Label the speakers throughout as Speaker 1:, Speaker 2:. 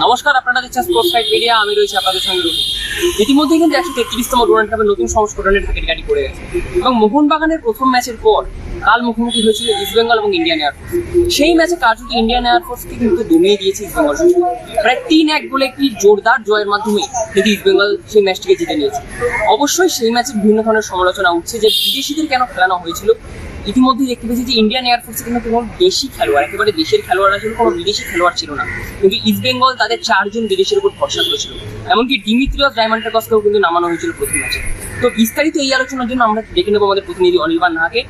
Speaker 1: নমস্কার, আপনারা দেখছেন স্পোর্টস ফাইট মিডিয়া। আমি রয়েছি আপনাদের সঙ্গে রুটি। ইতিমধ্যে কিন্তু 133তম ডুরান্ড কাপের নতুন সংস্করণের ঢাকাটি পড়ে গেছে এবং মোহনবাগানের প্রথম ম্যাচের পর কাল মুখোমুখি হয়েছিল ইস্টবেঙ্গল এবং ইন্ডিয়ান এয়ারফোর্স। সেই ম্যাচে কার্যত ইন্ডিয়ান এয়ারফোর্সকে কিন্তু দমিয়ে দিয়েছে ইস্টবেঙ্গল। প্রায় 3-1 বলে একটি জোরদার জয়ের মাধ্যমে কিন্তু ইস্টবেঙ্গল সেই ম্যাচটিকে জিতে নিয়েছে। অবশ্যই সেই ম্যাচে বিভিন্ন ধরনের সমালোচনা উঠছে যে বিদেশিদের কেন খেলানো হয়েছিল। ইতিমধ্যে দেখতে পেয়েছি যে ইন্ডিয়ান এয়ারফোর্সে কিন্তু কোনো দেশি খেলোয়াড়, একেবারে দেশের খেলোয়াড়রা ছিল, কোনো বিদেশি খেলোয়াড় ছিল না। কিন্তু ইস্টবেঙ্গল তাদের 4 জন বিদেশের উপর ভরসা করেছিল। এমনকি ডিমিত্রিয়স ডায়মান্টাকসকেও কিন্তু নামানো হয়েছিল প্রথম ম্যাচে। তো বিস্তারিত এই আলোচনার জন্য আমরা দেখে নেবো আমাদের প্রতিনিধি অনির্বাণ নাহাকে।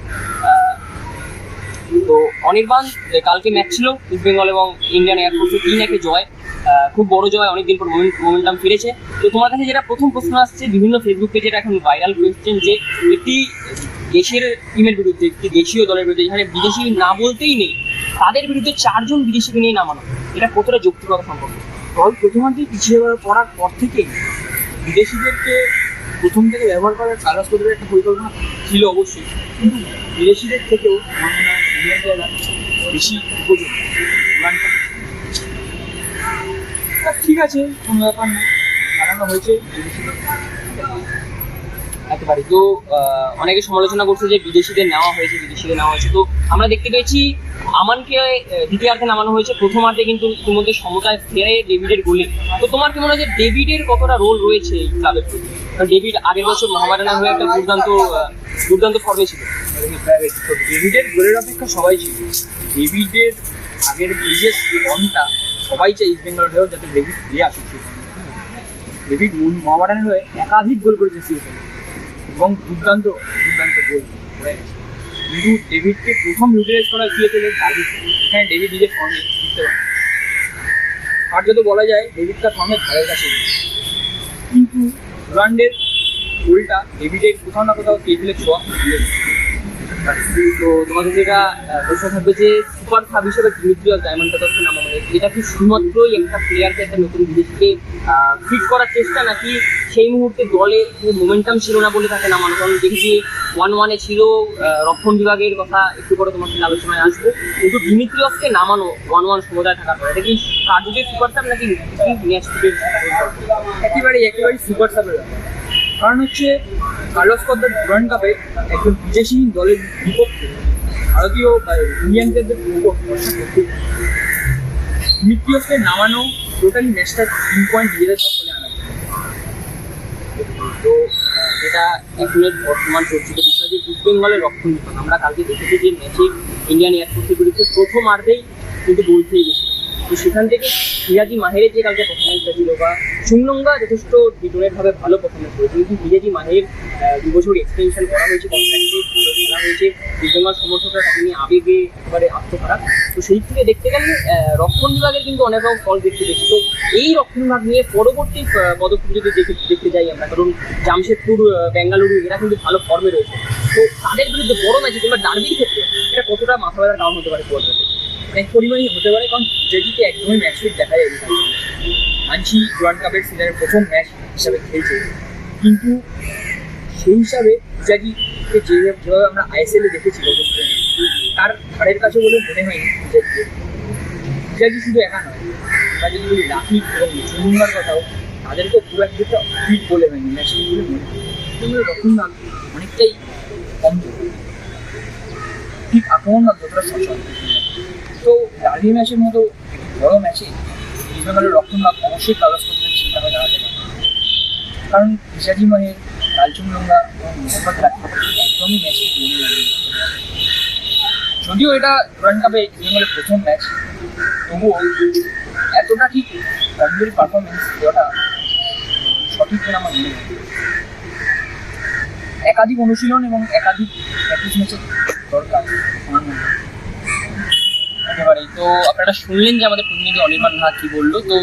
Speaker 1: তো অনির্বাণ, কালকে ম্যাচ ছিল ইস্টবেঙ্গল এবং ইন্ডিয়ান এয়ারফোর্সে 3-1 জয়, খুব বড় জয়, অনেকদিন পর মোমেন্টাম ফিরেছে। তো তোমার কাছে যেটা প্রথম প্রশ্ন আসছে, বিভিন্ন ফেসবুক পেজে এটা এখন ভাইরাল কোয়েশ্চেন, যে একটি দেশের টিমের বিরুদ্ধে, একটি দেশীয় দলের বিরুদ্ধে যেখানে বিদেশি না বলতেই নেই, তাদের বিরুদ্ধে 4 জন বিদেশিকে নিয়ে নামানো, এটা কতটা যৌক্তিকতা সম্ভব?
Speaker 2: দল প্রথমার্ধে পিছিয়ে পড়ার পর থেকে বিদেশিদেরকে প্রথম থেকে ব্যবহার করার কাগজ পত্রের একটা পরিকল্পনা ছিল অবশ্যই, কিন্তু বিদেশিদের থেকেও আমার মনে হয় ইন্ডিয়ান প্লেয়াররা বেশি উপযোগী। ঠিক আছে, কোনো ব্যাপার না, হারানো হয়েছে বিদেশিদের
Speaker 1: একেবারে। তো অনেকে সমালোচনা করছে যে বিদেশিদের নেওয়া হয়েছে। তো আমরা দেখতে পেয়েছি আমানকে দ্বিতীয়ার্ধে নামানো হয়েছে, প্রথমার্ধে কিন্তু ইতিমধ্যে সমতায় ফেরে ডেভিডের গোলে। তো তোমার কি মনে হয় যে ডেভিডের কতটা রোল রয়েছে এই ক্লাবের প্রতি? ডেভিড আগের বছর মোহামেডানের হয়ে একটা দুর্দান্ত ফর্মে ছিল।
Speaker 2: ডেভিডের গোলের অপেক্ষা সবাই ছিল। ডেভিডের আগের প্রিভিয়াস ফর্মটা সবাই চাই ইস্টবেঙ্গল হয়েও যাতে ডেভিড ফিরে আসুক। ডেভিড মোহামেডানের হয়ে একাধিক গোল করেছে সিএসএল এবং দুর্দান্ত গোল করে গেছে। কিন্তু ডেভিডকে প্রথম ইউটিলাইজ করা সিএসএল এর দাবি, এখানে ডেভিড নিজের ফর্মে ফিরতে পারে। আর যদি বলা যায় ডেভিড তার ফর্মে ধারের কাছে, কিন্তু ডুরান্ডের গোলটা ডেভিডের কোথাও না কোথাও সিএসএল ছোঁয়া দিয়ে।
Speaker 1: তো তোমাদের যেটা প্রশ্ন থাকবে যে সুপার সাব হিসেবে ডিমিত্রিয়স ডায়মান্টাকসকে নামানো হয়েছে, এটা কি শুধুমাত্রই একটা প্লেয়ারকে, একটা নতুন বিদেশিকে ফিট করার চেষ্টা, নাকি সেই মুহূর্তে দলে মোমেন্টাম ছিল না বলে তাকে নামানো? কারণ দেখেছি 1-1 ছিল, রক্ষণ বিভাগের কথা একটু পরে তোমার সাথে আলোচনায় আসবো, কিন্তু ডিমিত্রিয়সকে নামানো 1-1 সমুদায় থাকার পরে, এটা কি কার্যকরী সুপার সাব নাকি ম্যাচ থেকে?
Speaker 2: একেবারেই সুপার সাবের ব্যাপার। কারণ হচ্ছে কার্লোস কদ্দার ডুরান্ড কাপে একজন বিদেশি দলের বিপক্ষে ভারতীয় ইন্ডিয়ান প্লেয়ারদের উপর ভরসা করতে ডিমিত্রিয়সকে নামানো টোটালি ম্যাচটা 3 পয়েন্ট নিজেদের দখলে আনা।
Speaker 1: তো যেটা এখনের বর্তমান চর্চিত বিষয় যে ইস্টবেঙ্গলের রক্ষণ বিভাগ, আমরা কালকে দেখেছি যে ম্যাচে ইন্ডিয়ান এয়ারফোর্সের বিরুদ্ধে প্রথমার্ধেই কিন্তু গোল খেয়ে গেছিল। তো সেখান থেকে মিরাজি মাহেরের যে কালকে পারফরমেন্সটা ছিল, বা চুংনঙ্গা যথেষ্ট ডিটোনেটভাবে ভালো পারফরমেন্স করেছে, কিন্তু মিরাজি মাহের 2 বছর এক্সটেনশন করা হয়েছে, কন্ট্রাক্টে ভালো খেলা হয়েছে, ইস্টবেঙ্গল সমর্থকরা তাকে নিয়ে আবেগে একেবারে আত্মহারা। তো সেই থেকে দেখতে গেলে রক্ষণ বিভাগের কিন্তু অনেক রকম ফল দেখতে পেয়েছি। তো এই রক্ষণ বিভাগ নিয়ে পরবর্তী পদক্ষেপ যদি দেখতে যাই আমরা, কারণ জামশেদপুর, বেঙ্গালুরু এরা কিন্তু ভালো ফর্মে রয়েছে, তো তাদের বিরুদ্ধে বড় ম্যাচে কিংবা ডার্বির ক্ষেত্রে এটা কতটা মাথা ব্যথার কারণ হতে পারে বলতে?
Speaker 2: অনেক পরিমাণই হতে পারে, কারণ যেটিকে একদমই ম্যাচ ফিট দেখা যায়। মানছি ডুরান্ড কাপের সিজনের প্রথম ম্যাচ হিসাবে খেলছে, কিন্তু সেই হিসাবে ইজাগিকে যেভাবে আমরা আইএসএলে দেখেছি তার ঘাড়ের কাছে বলে মনে হয়নি ইজাগি শুধু একা নয়। আমরা যদি বলি রাফিক এবং চুমুঙ্গার কথাও, তাদেরকেও খুব একটা ফিট বলে হয়নি ম্যাচে বলে মনে হয়। সেগুলো রক্ষণভাগ অনেকটাই কম, ঠিক আক্রমণভাগ যতটা সচল। তো ডার্বি ম্যাচের মতো বড় ম্যাচে ইস্টবেঙ্গলের রক্ষণভাগ অবশ্যই কাগজ পত্রের চিন্তা করে দাঁড়াতে পারে, কারণ মিরাজি মাহের, লালচুংনঙ্গা এবং মোহাম্মদ রাফি একদমই ম্যাচে যদিও এটা ডুরান্ড কাপে ইস্টবেঙ্গলের প্রথম ম্যাচ, তবুও এতটা ঠিক কমজোরি পারফরমেন্স দেওয়াটা সঠিক বলে আমার মনে হয়। একাধিক অনুশীলন এবং একাধিক প্র্যাকটিস ম্যাচের দরকার আমার মনে হয়।
Speaker 1: একেবারেই। তো আপনারা শুনলেন যে আমাদের প্রতিনিধি অনির্বাণ নাহা কি বললো। তো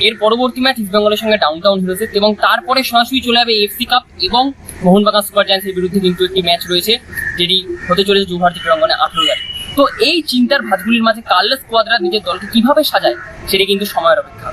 Speaker 1: এর পরবর্তী ম্যাচ ইস্টবেঙ্গলের সঙ্গে ডাউনটাউন হিরোজের, এবং তারপরে সরাসরি চলে যাবে এফসি কাপ এবং মোহনবাগান সুপার জায়ান্টসের বিরুদ্ধে কিন্তু একটি ম্যাচ রয়েছে, যেটি হতে চলেছে যুবভারতী ক্রীড়াঙ্গনে 18 তারিখ। তো এই চিন্তার ভাঁজগুলির মাঝে কার্লোস কোয়াদ্রা নিজের দলকে কিভাবে সাজায় সেটি কিন্তু সময়ের অপেক্ষা।